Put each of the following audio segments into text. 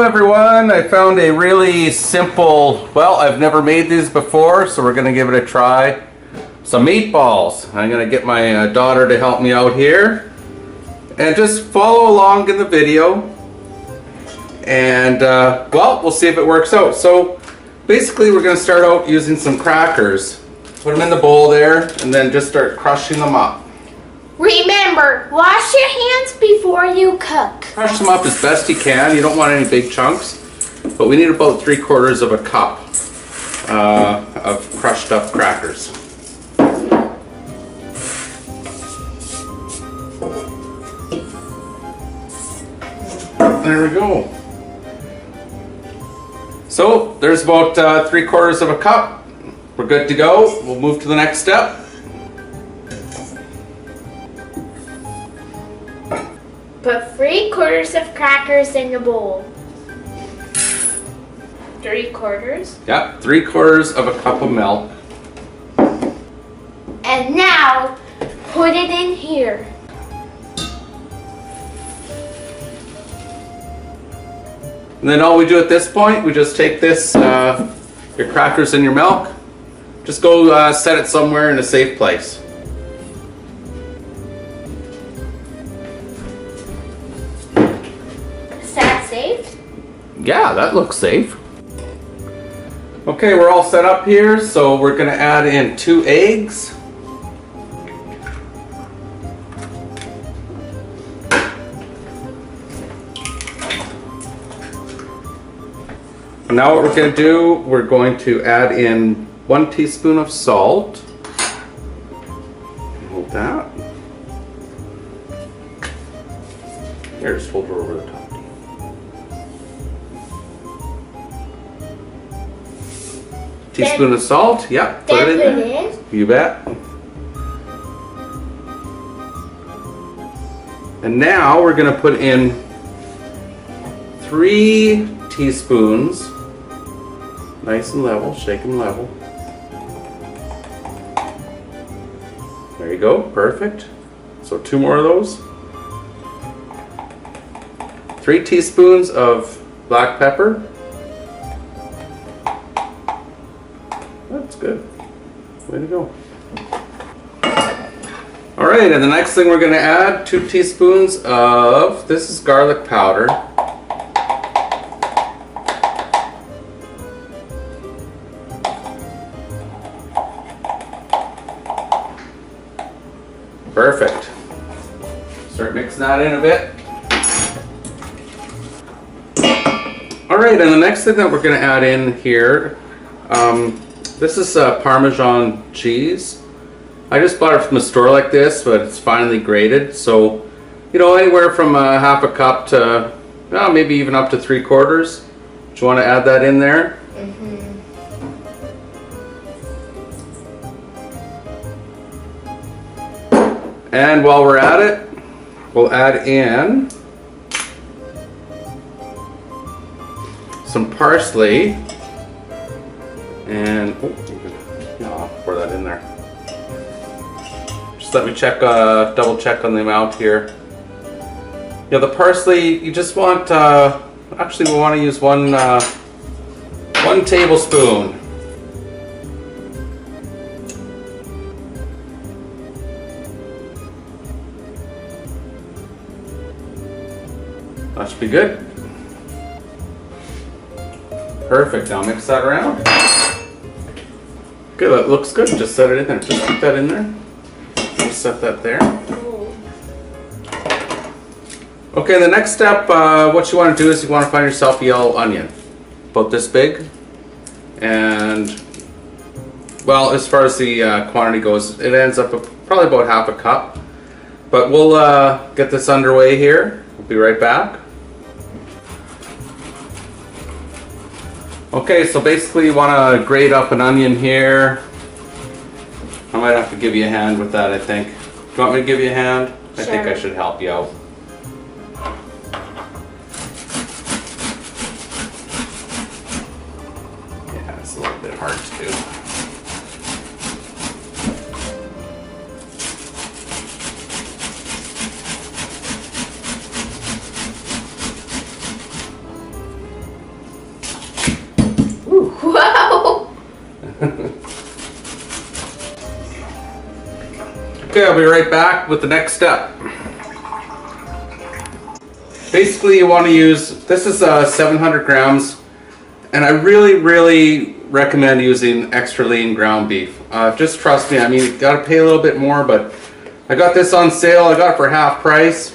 everyone, I found a really simple, well, I've never made these before, so we're going to give it a try. Some meatballs. I'm going to get my daughter to help me out here. And just follow along in the video. And, well, we'll see if it works out. So, basically we're going to start out using some crackers. Put them in the bowl there, and then just start crushing them up. Remember, wash your hands before you cook. Crush them up as best you can. You don't want any big chunks, but we need about 3/4 of a cup of crushed up crackers. There we go. So there's about 3/4 of a cup. We're good to go. We'll move to the next step. Put 3/4 of crackers in the bowl. 3/4. Yep, 3/4 of a cup of milk. And now, put it in here. And then all we do at this point, we just take this, your crackers and your milk, just go set it somewhere in a safe place. Safe? Yeah, that looks safe. Okay, we're all set up here, so we're going to add in 2 eggs. And now what we're going to do, we're going to add in 1 teaspoon of salt. Hold that. Here, just hold it over the top. Teaspoon of salt, yep, put it in there. You bet. And now we're going to put in 3 teaspoons, nice and level, shake them level. There you go, perfect. So 2 more of those. 3 teaspoons of black pepper. That's good. Way to go. Alright, and the next thing we're going to add 2 teaspoons of, this is garlic powder. Perfect. Start mixing that in a bit. Alright, and the next thing that we're going to add in here, this is Parmesan cheese. I just bought it from a store like this, but it's finely grated. So, you know, anywhere from half a cup to maybe even up to 3/4. Do you want to add that in there? Mm-hmm. And while we're at it, we'll add in some parsley. And I'll pour that in there. Just let me check, double check on the amount here. Yeah, the parsley, you just want, actually we want to use 1 tablespoon. That should be good. Perfect, now mix that around. Good, that looks good. Just set it in there. Just keep that in there. Just set that there. Okay, the next step, what you want to do is you want to find yourself a yellow onion. About this big. And, well, as far as the quantity goes, it ends up probably about half a cup. But we'll get this underway here. We'll be right back. Okay, so basically you want to grate up an onion here. I might have to give you a hand with that, I think. Do you want me to give you a hand? Sure. I think I should help you out. Yeah, it's a little bit hard to do. Okay, I'll be right back with the next step. Basically, you want to use, this is 700 grams, and I really recommend using extra lean ground beef. Just trust me, I mean, you gotta pay a little bit more, but I got this on sale. I got it for half price,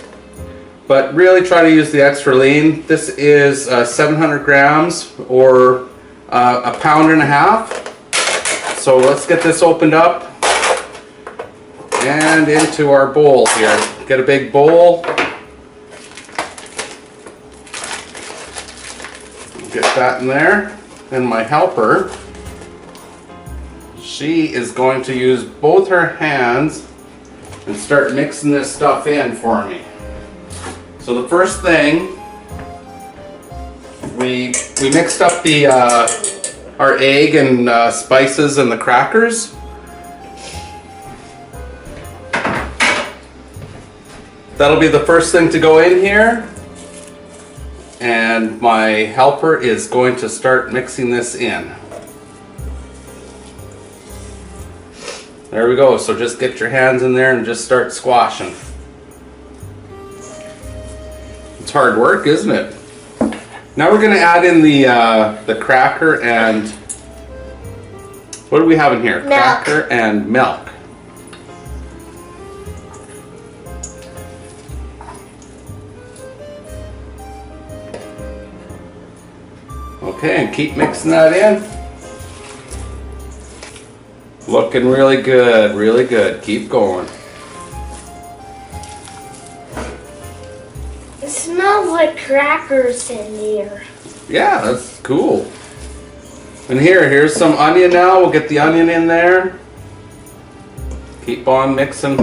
but really try to use the extra lean. This is 700 grams or a pound and a half. So let's get this opened up and into our bowl here. Get a big bowl. Get that in there. And my helper, she is going to use both her hands and start mixing this stuff in for me. So the first thing, we mixed up the our egg and spices and the crackers. That'll be the first thing to go in here. And my helper is going to start mixing this in. There we go. So just get your hands in there and just start squashing. It's hard work, isn't it? Now we're going to add in the cracker and what do we have in here? Milk. Cracker and milk. Okay, and keep mixing that in. Looking really good, really good. Keep going. It smells like crackers in here. Yeah, that's cool. And here's some onion now. We'll get the onion in there. Keep on mixing.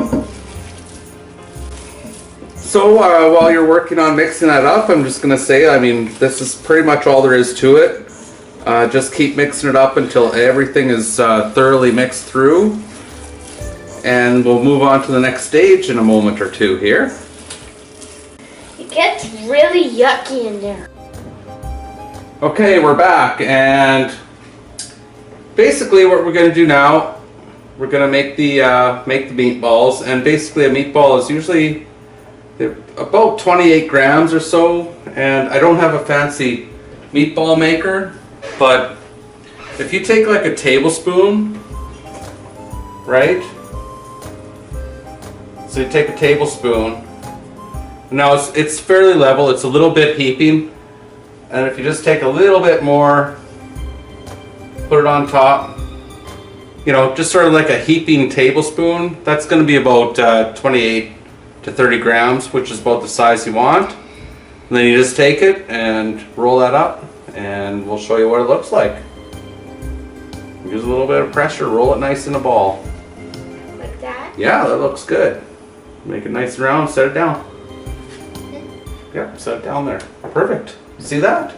So while you're working on mixing that up, I'm just going to say, I mean, this is pretty much all there is to it. Just keep mixing it up until everything is thoroughly mixed through. And we'll move on to the next stage in a moment or two here. It gets really yucky in there. Okay, we're back, and basically what we're going to do now, we're going to make the meatballs. And basically a meatball is usually they're about 28 grams or so, and I don't have a fancy meatball maker, but if you take like a tablespoon, right? So you take a tablespoon. Now it's fairly level, it's a little bit heaping, and if you just take a little bit more, put it on top, you know, just sort of like a heaping tablespoon, that's going to be about 28 to 30 grams, which is about the size you want. And then you just take it and roll that up, and we'll show you what it looks like. Use a little bit of pressure, roll it nice in a ball. Like that? Yeah, that looks good. Make it nice and round, set it down. Yep, set it down there. Perfect. See that?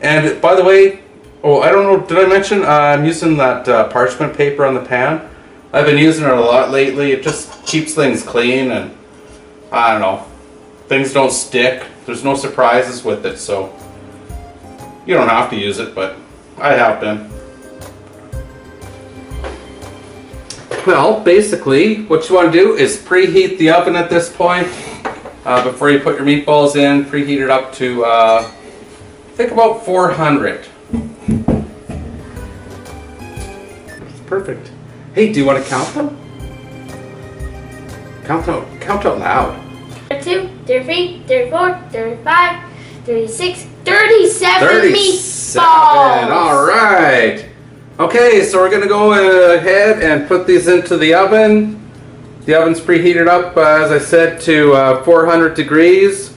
And by the way, oh, I don't know, did I mention I'm using that parchment paper on the pan? I've been using it a lot lately. It just keeps things clean, and I don't know, things don't stick. There's no surprises with it, so you don't have to use it, but I have been. Well, basically, what you want to do is preheat the oven at this point. Before you put your meatballs in, preheat it up to, I think about 400. Perfect. Hey, do you want to count them? Count out loud. 32, 33, 34, 35, 36, 37 meatballs. All right. Okay, so we're going to go ahead and put these into the oven. The oven's preheated up, as I said, to 400 degrees.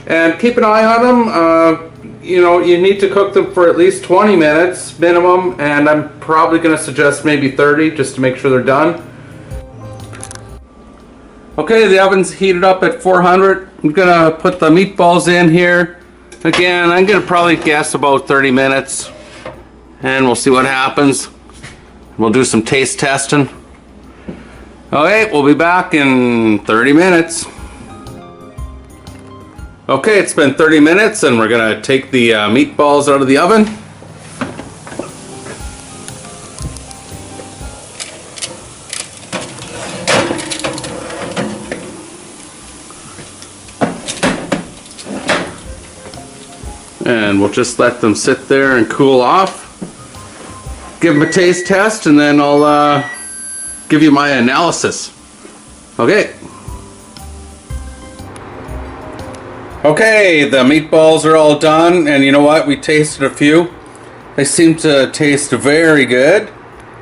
And keep an eye on them. You know, you need to cook them for at least 20 minutes minimum, and I'm probably going to suggest maybe 30 just to make sure they're done. Okay, the oven's heated up at 400. I'm going to put the meatballs in here. Again, I'm going to probably guess about 30 minutes, and we'll see what happens. We'll do some taste testing. Okay, we'll be back in 30 minutes. Okay, it's been 30 minutes, and we're gonna take the meatballs out of the oven. And we'll just let them sit there and cool off. Give them a taste test, and then I'll give you my analysis. Okay. Okay, the meatballs are all done, and you know what? We tasted a few. They seem to taste very good.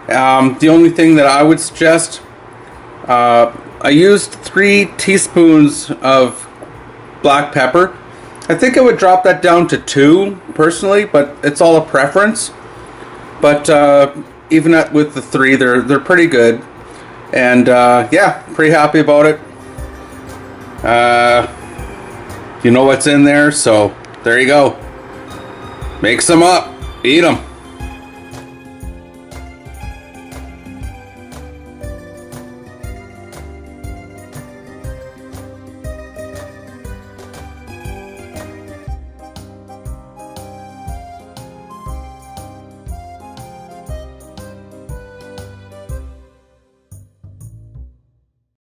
The only thing that I would suggest, I used 3 teaspoons of black pepper. I think I would drop that down to 2 personally, but it's all a preference. But even with the 3, they're pretty good, and yeah, pretty happy about it. You know what's in there, so there you go. Make some up, eat them.